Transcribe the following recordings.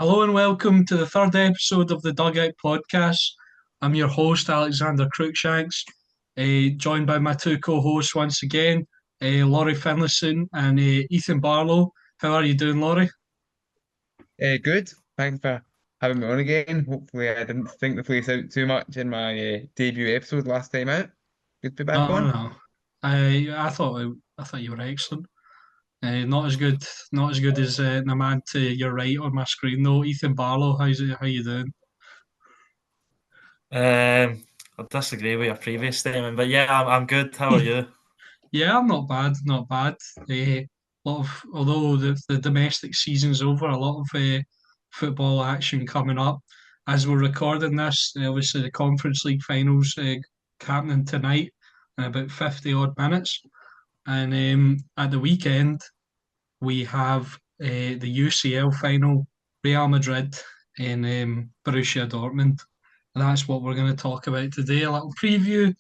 Hello and welcome to the third episode of the Dugout podcast. I'm your host, Alexander Cruikshanks, joined by my two co-hosts once again, Laurie Finlayson and Ethan Barlow. How are you doing, Laurie? Good. Thanks for having me on again. Hopefully, I didn't stink the place out too much in my debut episode last time out. Good to be back No, on. no. I thought you were excellent. Not as good as the man to your right on my screen though, Ethan Barlow. How you doing? I disagree with your previous statement, but yeah, I'm good. How are you? Yeah, I'm not bad, not bad. Lot of although the domestic season's over, a lot of football action coming up. As we're recording this, obviously the Conference League finals happening tonight in about 50 odd minutes, and at the weekend we have the UCL final, Real Madrid and Borussia Dortmund. And that's what we're going to talk about today. A little preview,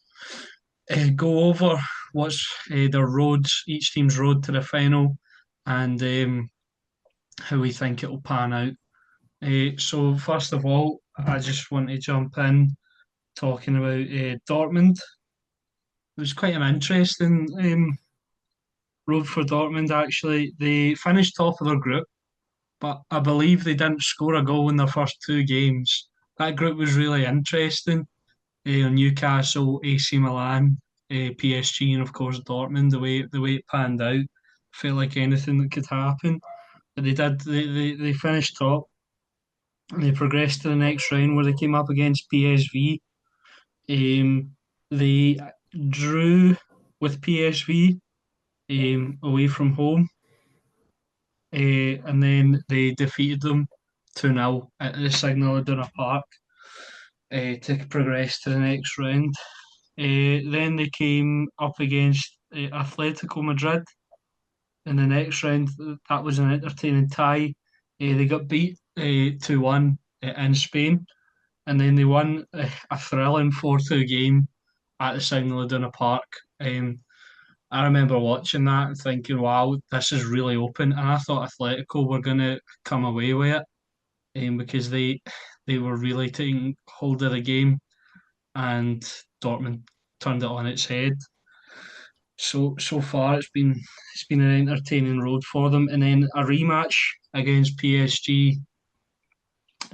go over what's their roads, each team's road to the final, and how we think it'll pan out. So first of all, I just want to jump in talking about Dortmund. It was quite an interesting road for Dortmund. Actually, they finished top of their group, but I believe they didn't score a goal in their first two games. That group was really interesting. Newcastle, AC Milan, PSG, and of course Dortmund. The way it panned out, felt like anything that could happen. But they did. They finished top and they progressed to the next round where they came up against PSV. They drew with PSV away from home, and then they defeated them 2-0 at the Signal Iduna Park to progress to the next round. Then they came up against Atletico Madrid in the next round. That was an entertaining tie. They got beat 2-1 in Spain, and then they won a thrilling 4-2 game at the Signal Iduna Park. Um, I remember watching that and thinking, wow, this is really open. And I thought Atletico were going to come away with it because they were really taking hold of the game, and Dortmund turned it on its head. So far it's been an entertaining road for them, and then a rematch against PSG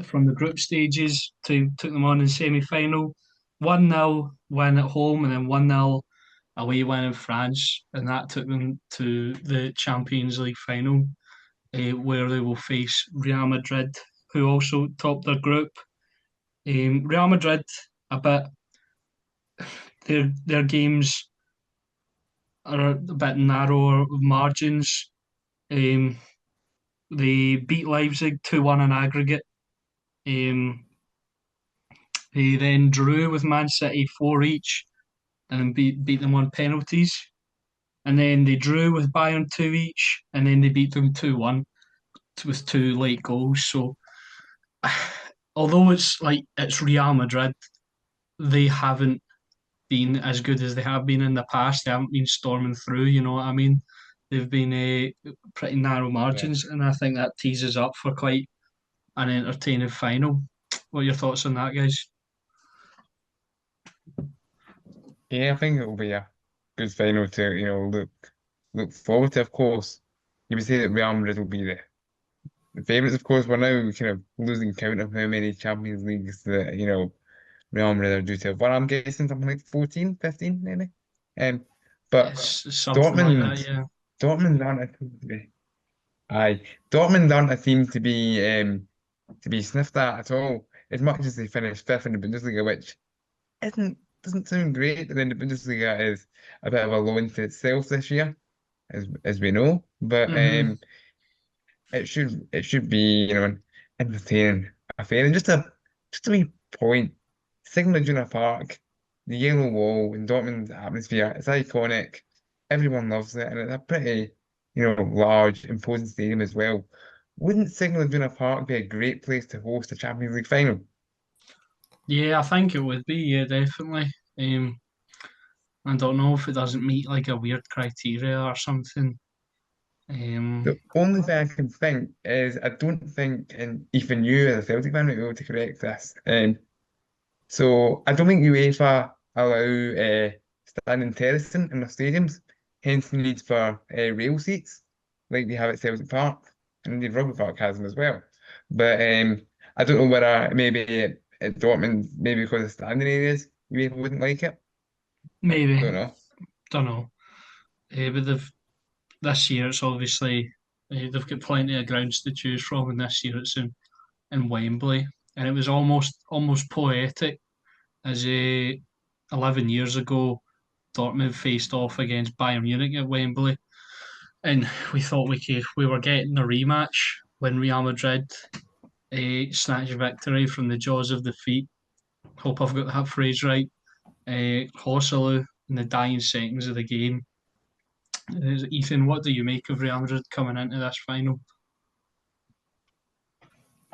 from the group stages to took them on in semi-final. 1-0 win at home and then 1-0 away win in France, and that took them to the Champions League final, where they will face Real Madrid, who also topped their group. Real Madrid, a bit their games are a bit narrower margins. Um, they beat Leipzig 2-1 in aggregate. Um, they then drew with Man City 4 each and then beat them on penalties. And then they drew with Bayern 2 each and then they beat them 2-1 with two late goals. So although it's Real Madrid, they haven't been as good as they have been in the past. They haven't been storming through, you know what I mean? They've been pretty narrow Yeah. margins, and I think that teases up for quite an entertaining final. What are your thoughts on that, guys? Yeah, I think it'll be a good final to, look forward to, of course. You would say that Real Madrid will be the favourites, of course. We're now kind of losing count of how many Champions Leagues that, Real Madrid are due to have. Well, I'm guessing something like 14, 15, maybe. But It's something like that, Dortmund, yeah. Dortmund aren't a team to be. Aye, Dortmund aren't a team to be sniffed at all. As much as they finished fifth in the Bundesliga, which isn't doesn't sound great, and then the Bundesliga is a bit of a low into itself this year, as we know. But Hmm. it should be an entertaining affair. And just a wee point, Signal Iduna Park, the yellow wall in Dortmund atmosphere, it's iconic. Everyone loves it, and it's a pretty large, imposing stadium as well. Wouldn't Signal Iduna Park be a great place to host a Champions League final? Yeah, I think it would be, yeah, definitely. Um, I don't know if it doesn't meet like a weird criteria or something. Um, The only thing I can think is I don't think, and Ethan, you as a Celtic fan might be able to correct this. So I don't think UEFA allow standing terracing in their stadiums, hence the need for rail seats, like they have at Celtic Park, and indeed Rugby Park has them as well. But I don't know whether maybe at Dortmund, maybe because of standing areas, UEFA wouldn't like it. I maybe, don't know. don't know. But this year it's obviously they've got plenty of grounds to choose from, and this year it's in Wembley, and it was almost poetic as 11 years ago Dortmund faced off against Bayern Munich at Wembley, and we were getting a rematch when Real Madrid snatched victory from the jaws of defeat. Hope I've got that phrase right. Hosselu in the dying seconds of the game. Ethan, what do you make of Real Madrid coming into this final?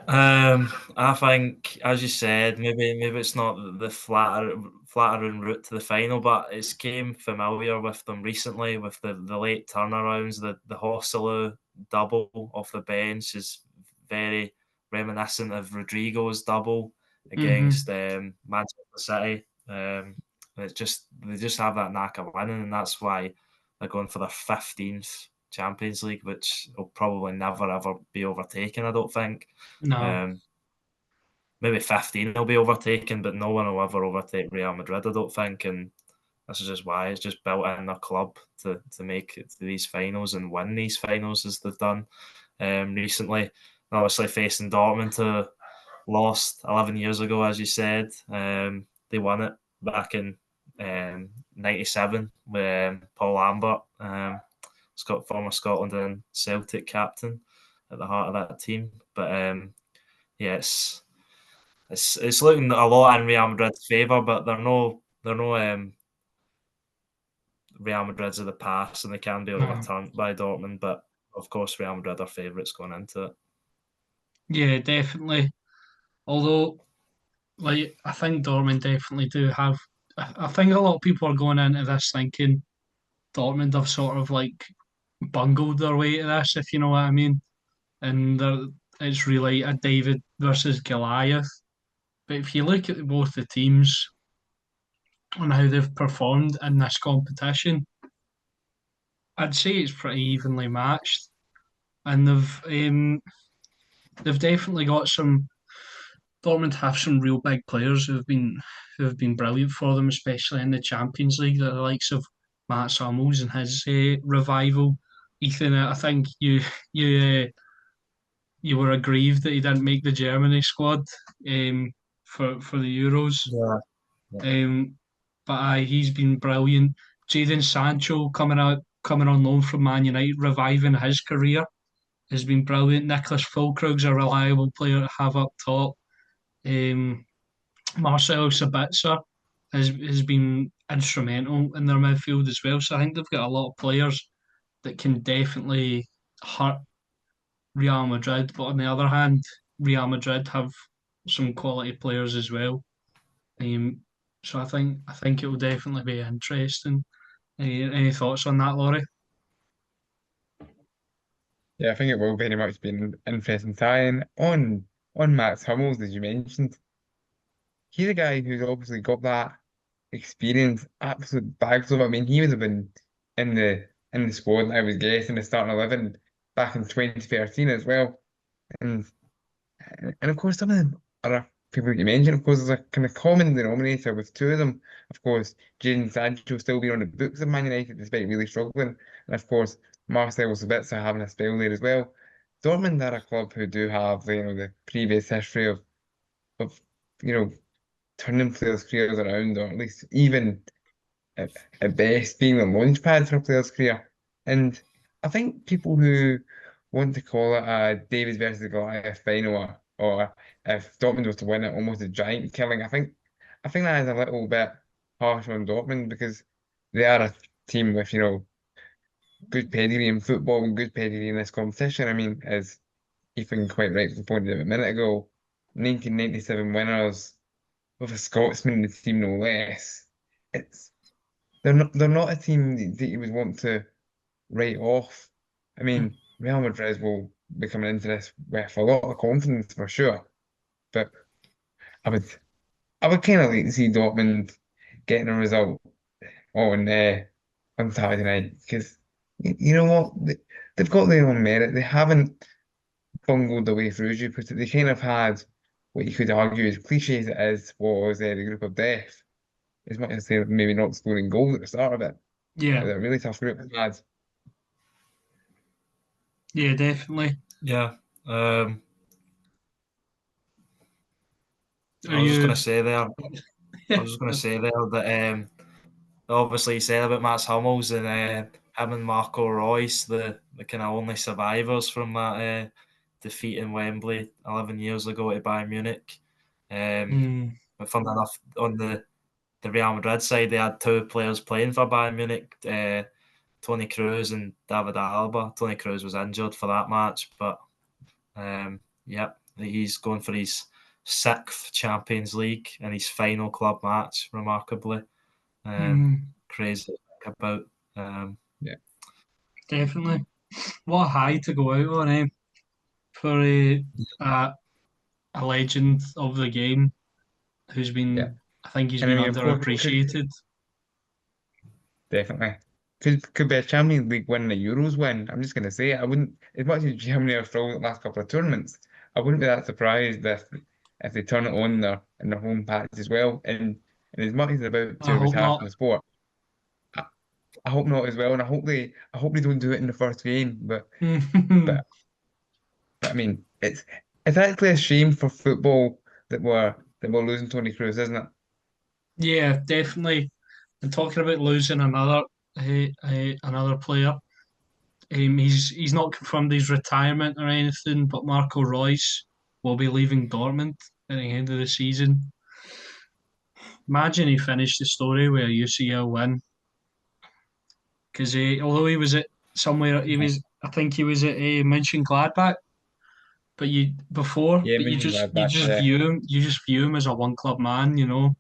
I think, as you said, maybe it's not the flattering route to the final, but it's came familiar with them recently with the late turnarounds. The Hosselu double off the bench is very reminiscent of Rodrigo's double Mm-hmm. against Manchester City. They just have that knack of winning, and that's why they're going for their 15th Champions League, which will probably never ever be overtaken. I don't think. No, Um, Maybe 15 will be overtaken, but no one will ever overtake Real Madrid, I don't think. And this is just why it's just built in their club to make it to these finals and win these finals as they've done recently. And obviously, facing Dortmund, who lost 11 years ago, as you said. They won it back in '97 with Paul Lambert, former Scotland and Celtic captain, at the heart of that team. But yeah, it's looking a lot in Real Madrid's favour, but they're no Real Madrids of the past, and they can be no. overturned by Dortmund. But of course, Real Madrid are favourites going into it. Yeah, definitely. Although, like, I think Dortmund definitely do have. I think a lot of people are going into this thinking Dortmund have sort of like bungled their way to this, if you know what I mean. And it's really a David versus Goliath. But if you look at both the teams and how they've performed in this competition, I'd say it's pretty evenly matched. And they've definitely got some. Dortmund have some real big players who have been brilliant for them, especially in the Champions League. The likes of Matt Hummels and his revival. Ethan, I think you were aggrieved that he didn't make the Germany squad for the Euros. Yeah, yeah. Um, but he's been brilliant. Jadon Sancho coming on loan from Man United, reviving his career, has been brilliant. Nicholas Füllkrug's a reliable player to have up top. Um, Marcelo Sabitzer has been instrumental in their midfield as well. So I think they've got a lot of players that can definitely hurt Real Madrid. But on the other hand, Real Madrid have some quality players as well. Um, so I think it will definitely be interesting. Any thoughts on that, Laurie? Yeah, I think it will very much be an interesting tie-in on Max Hummels, as you mentioned. He's a guy who's obviously got that experience, absolute bags of it. I mean, he would have been in the squad, I was guessing, the starting 11 back in 2013 as well. And and of course, some of the other people that you mentioned, of course, there's a kind of common denominator with two of them. Of course, Jadon Sancho still being on the books of Man United despite really struggling. And of course, Marcelo Sabitzer having a spell there as well. Dortmund are a club who do have, the previous history of, you know, turning players' careers around, or at least even at, at best being the launch pad for a player's career. And I think people who want to call it a Davies versus Goliath final, or if Dortmund was to win it, almost a giant killing, I think that is a little bit harsh on Dortmund because they are a team with, good pedigree in football and good pedigree in this competition. I mean, as Ethan quite rightly pointed out a minute ago, 1997 winners with a Scotsman in the team, no less. It's they're not a team that you would want to write off I mean, Real Madrid will be coming into this with a lot of confidence for sure. But I would I would kind of like to see Dortmund getting a result on Saturday night because you know what they've got their own merit. They haven't bungled the way through, as you put it. They kind of had what you could argue, as cliche as it is, was the group of death. As much as they maybe not scoring goals at the start of it, Yeah, but a really tough group they had. yeah, definitely. Yeah. Are I was just you? going to say there. I was just going to say there that obviously you said about Mats Hummels and him and Marco Reus, the kind of only survivors from that defeat in Wembley 11 years ago to Bayern Munich. Mm, But fun enough, on the Real Madrid side, they had two players playing for Bayern Munich, Tony Cruz and David Alaba. Tony Cruz was injured for that match, but yeah, he's going for his sixth Champions League and his final club match, remarkably. mm, Crazy to think about. Yeah, definitely. What a high to go out on, for a, a legend of the game who's yeah. been, I think he's And I been mean, of course, it could underappreciated. definitely could be a Champions League win and a Euros win. I'm just gonna say it. I wouldn't, as much as Germany have struggled the last couple of tournaments, I wouldn't be that surprised if they turn it on in their home patch as well. And as much as they're about I to hope retire not. from the sport, I, I hope not as well. And I hope they don't do it in the first game. But But I mean, it's actually a shame for football that we're losing Tony Cruz, isn't it? Yeah, definitely. And talking about losing another player, he's not confirmed his retirement or anything, but Marco Reus will be leaving Dortmund at the end of the season. Imagine he finished the story with a UCL win, because although he was at somewhere, Yeah, I think he was at Mönchengladbach, but yeah, you Mönchengladbach. just Yeah, view him as a one club man, you know.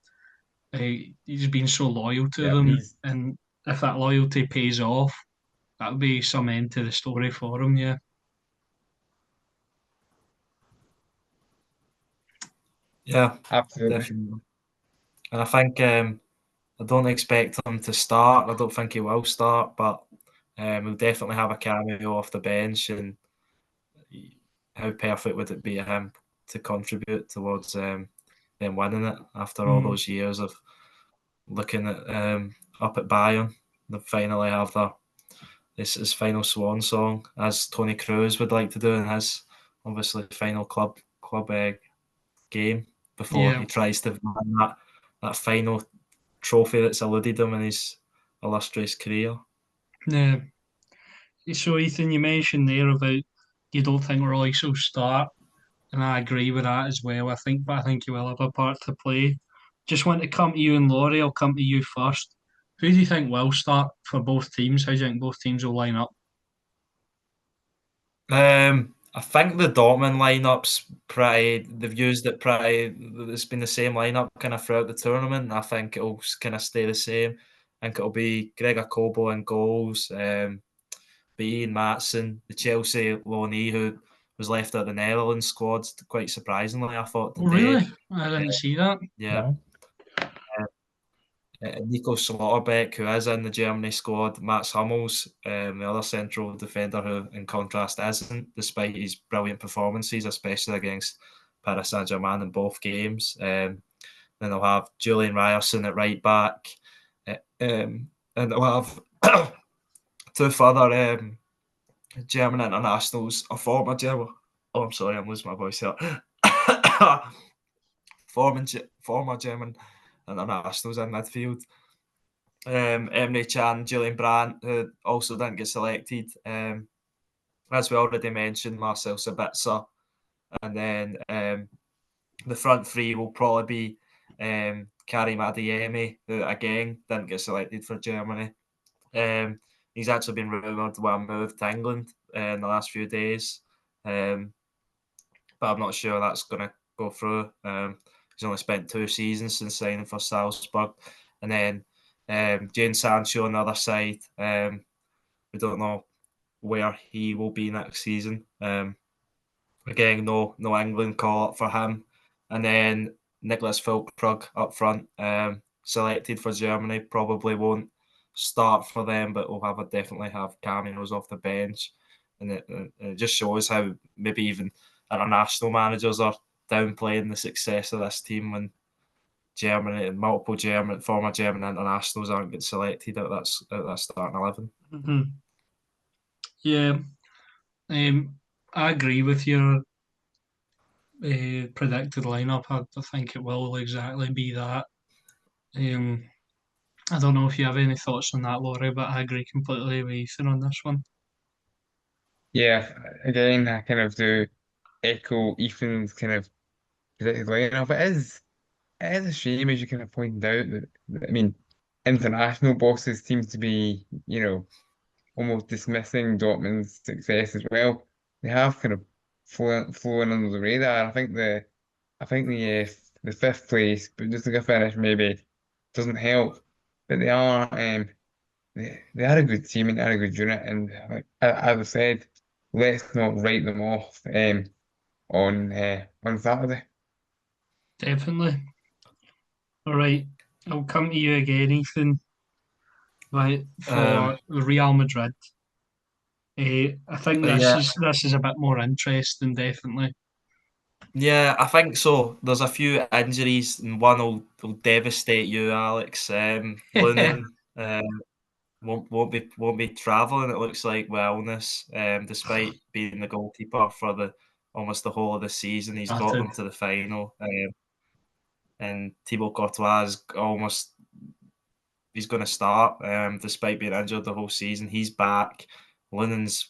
He's been so loyal to yeah, them, he's and if that loyalty pays off, that'll be some end to the story for him. Yeah. Yeah, absolutely. definitely. And I think I don't expect him to start. I don't think he will start, but he'll definitely have a cameo off the bench. And how perfect would it be of him to contribute towards them winning it after all Mm, those years of looking at up at Bayern? They finally have his final swan song, as Tony Cruz would like to do in his obviously final club game before yeah. he tries to win that final trophy that's eluded him in his illustrious career. Yeah. So Ethan, you mentioned there about you don't think Royce will start, and I agree with that as well. But I think he will have a part to play. Just want to come to you and Laurie. I'll come to you first. Who do you think will start for both teams? How do you think both teams will line up? I think the Dortmund lineup's pretty. They've used it pretty. It's been the same lineup kind of throughout the tournament. I think it'll kind of stay the same. I think it'll be Gregor Kobo in goals, be Ian Maatsen, the Chelsea loanee who was left out the Netherlands squad. Quite surprisingly, I thought Oh, today. really? I didn't see that. Yeah, No. Nico Schlotterbeck, who is in the Germany squad, Mats Hummels, the other central defender who, in contrast, isn't, despite his brilliant performances, especially against Paris Saint-Germain in both games. Then they'll have Julian Ryerson at right back. And they'll have two further German internationals, a former German. Oh, I'm sorry, I'm losing my voice here. former German internationals in midfield. Emre Can, Julian Brandt, who also didn't get selected. As we already mentioned, Marcel Sabitzer. And then the front three will probably be Karim Adeyemi, who again didn't get selected for Germany. He's actually been rumoured to move to England in the last few days. But I'm not sure that's going to go through. He's only spent 2 seasons since signing for Salzburg. And then Jane Sancho on the other side. We don't know where he will be next season. Again, no England call up for him. And then Nicholas Füllkrug up front, selected for Germany, probably won't start for them, but will definitely have cameos off the bench. And it just shows how maybe even international managers are downplaying the success of this team when Germany and multiple former German internationals aren't getting selected out that starting 11. Hmm. Yeah, I agree with your predicted lineup. I think it will exactly be that. Um, I don't know if you have any thoughts on that, Laurie, but I agree completely with Ethan on this one. Yeah, again, I kind of do echo Ethan's kind of predicted lineup. It is a shame, as you kind of pointed out, that I mean, international bosses seem to be, almost dismissing Dortmund's success as well. They have kind of flown under the radar. I think the fifth place, but just like a finish maybe doesn't help. But they are a good team and they are a good unit. And like, as I said, let's not write them off on Saturday. Definitely. All right, I'll come to you again, Ethan, right, Um, for Real Madrid. I think this yeah, is a bit more interesting, definitely. yeah, I think so. There's a few injuries, and one will devastate you, Alex. Lunin won't be travelling. It looks like wellness, despite being the goalkeeper for the almost the whole of the season. He's got Started. them to the final, and Thibaut Courtois is almost he's going to start, despite being injured the whole season. He's back. Lunen's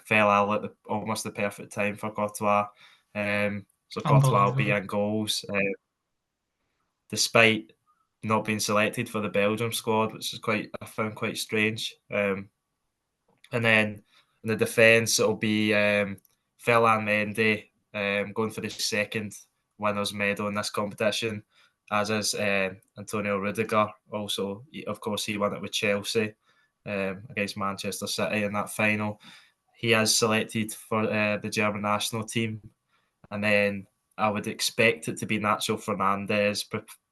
fell ill at almost the perfect time for Courtois. So Courtois will be Unbelievable. in goals, despite not being selected for the Belgium squad, which is I found quite strange. And then in the defence, it'll be Ferland Mendy going for the second winners' medal in this competition, as is Antonio Rudiger. Also, of course, he won it with Chelsea against Manchester City in that final. He is selected for the German national team. And then I would expect it to be Nacho Fernandez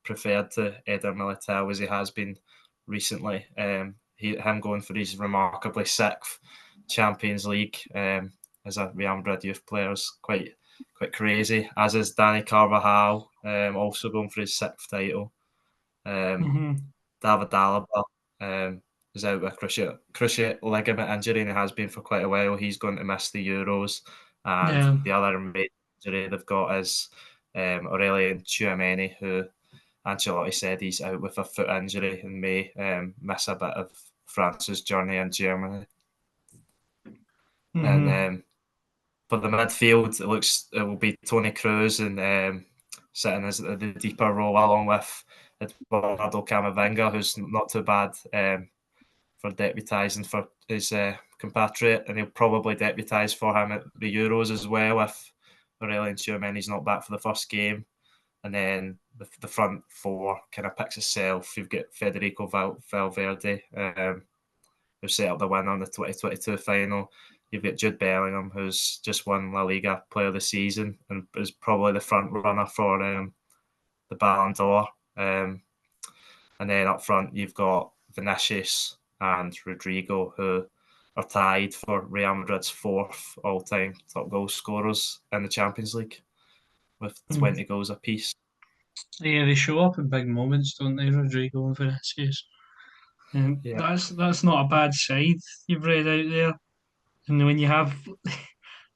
preferred to Eder Militao as he has been recently. Him going for his remarkably sixth Champions League as a Real Madrid youth player is quite crazy. As is Danny Carvajal, also going for his sixth title. Hmm. David Alaba is out with cruciate ligament injury and he has been for quite a while. He's going to miss the Euros. And Yeah. the other major injury they've got is Aurelien Tchouameni, who Ancelotti said he's out with a foot injury and may miss a bit of France's journey in Germany. And Hmm. for the midfield, it will be Toni Kroos and sitting as the deeper role along with Eduardo Camavinga, who's not too bad for deputising for his compatriot, and he'll probably deputise for him at the Euros as well if Aurelien Tchouameni's not back for the first game. And then the front four kind of picks itself. You've got Federico Valverde, who set up the win on the 2022 final. You've got Jude Bellingham, who's just won La Liga Player of the Season and is probably the front runner for the Ballon d'Or. And then up front, you've got Vinicius and Rodrigo, who are tied for Real Madrid's fourth all-time top goal scorers in the Champions League with 20 goals apiece. Yeah, they show up in big moments, don't they, Rodrigo and Vinicius? Yeah. That's not a bad side you've read out there. And when you have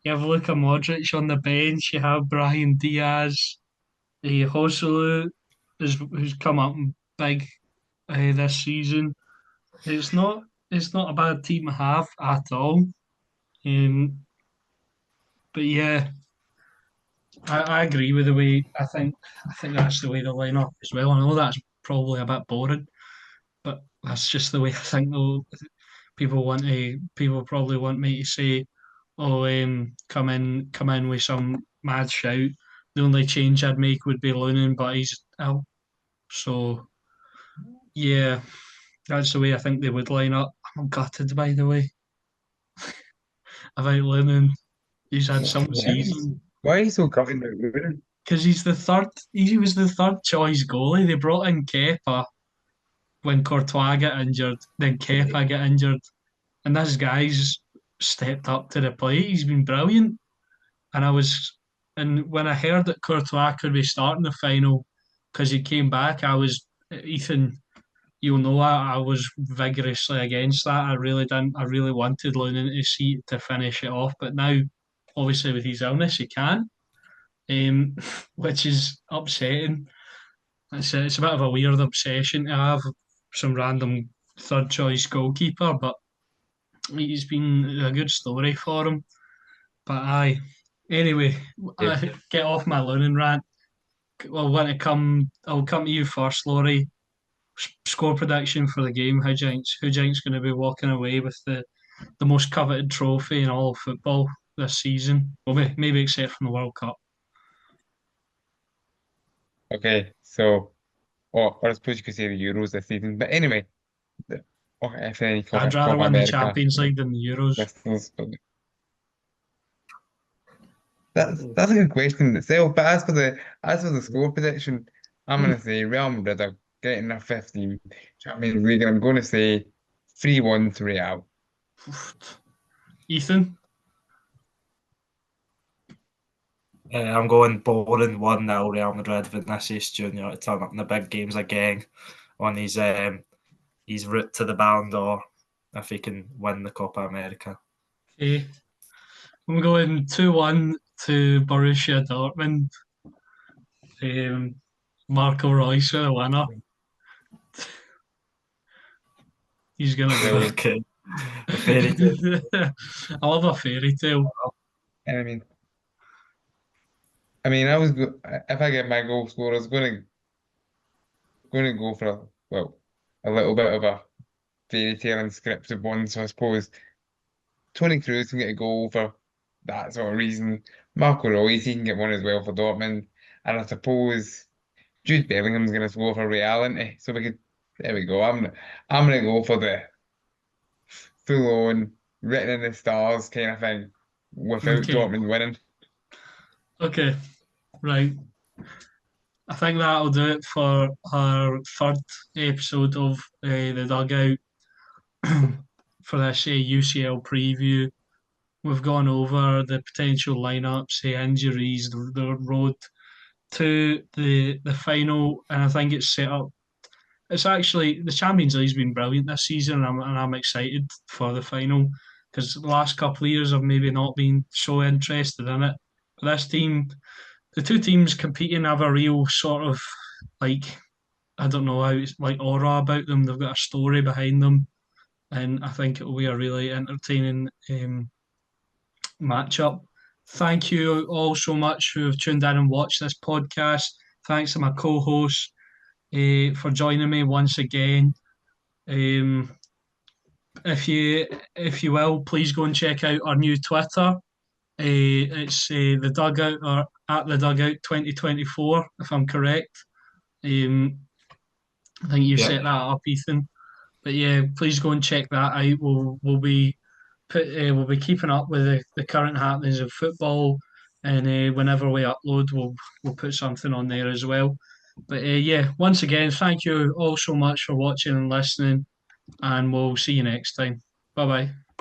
Luka Modric on the bench, you have Brahim Diaz, Joselu, who's come up big this season. It's not it's not a bad team to have at all. Um, but yeah, I agree with the way I think that's the way they line up as well. I know that's probably a bit boring, but that's just the way I think though. People probably want me to say, "Oh, come in with some mad shout." The only change I'd make would be Lunin, but he's out. So yeah, that's the way I think they would line up. I'm gutted, by the way. about Lennon. He's had some Why season why are you so confident about Luton? because he's the third. He was the third choice goalie. They brought in Kepa when Courtois got injured. Then Kepa got injured, and this guy's stepped up to the plate. He's been brilliant. And and when I heard that Courtois could be starting the final because he came back, Ethan. You'll know I was vigorously against that. I really didn't. I really wanted Lunan to see to finish it off, but now, obviously, with his illness, he can, which is upsetting. It's a bit of a weird obsession to have some random third choice goalkeeper, but he's been a good story for him. But aye. Anyway, Yeah. I get off my Lunan rant. Well, I'll come to you first, Laurie. Score prediction for the game. Who do you think's going to be walking away with the most coveted trophy in all of football this season? Well, maybe except from the World Cup. Okay, so or I suppose you could say the Euros this season. But anyway, if any I'd rather Copa win the America Champions League than the Euros. listeners, but that's a good question itself. But as for the score prediction, I'm gonna say Real Madrid are getting their 15th Champions League, and I'm gonna say 3-1 to Real. Ethan, I'm going boring 1-0 Real Madrid. Vinicius Junior to turn up in the big games again on his route to the Ballon d'Or if he can win the Copa America. okay. I'm going 2-1 to Borussia Dortmund. Marco Reus with the winner. He's gonna do it. Brilliant. Okay, a fairy tale. I love a fairy tale. And I mean, if I get my goal scorer, I was going to go for a little bit of a fairy tale and scripted one. So I suppose Tony Cruz can get a goal for that sort of reason. Marco Reus, he can get one as well for Dortmund, and I suppose Jude Bellingham's going to score for Real, isn't he? So there we go. I'm going to go for the full on written in the stars kind of thing without Okay, Dortmund winning. okay, right. I think that'll do it for our third episode of the Dugout for this UCL preview. We've gone over the potential lineups, the injuries, the road to the final, and I think it's set up. It's actually the Champions League's been brilliant this season, and I'm excited for the final because the last couple of years I've maybe not been so interested in it. But this team, the two teams competing, have a real sort of like I don't know how it's like aura about them. They've got a story behind them, and I think it'll be a really entertaining matchup. Thank you all so much who have tuned in and watched this podcast. Thanks to my co-hosts for joining me once again. Um, if you will, please go and check out our new Twitter. It's the Dugout or at the Dugout 2024, if I'm correct. Um, I think you set Yeah. that up, Ethan. But yeah, please go and check that out. We'll be keeping up with the current happenings of football, and whenever we upload, we'll put something on there as well. But yeah, once again, thank you all so much for watching and listening, and we'll see you next time. Bye bye.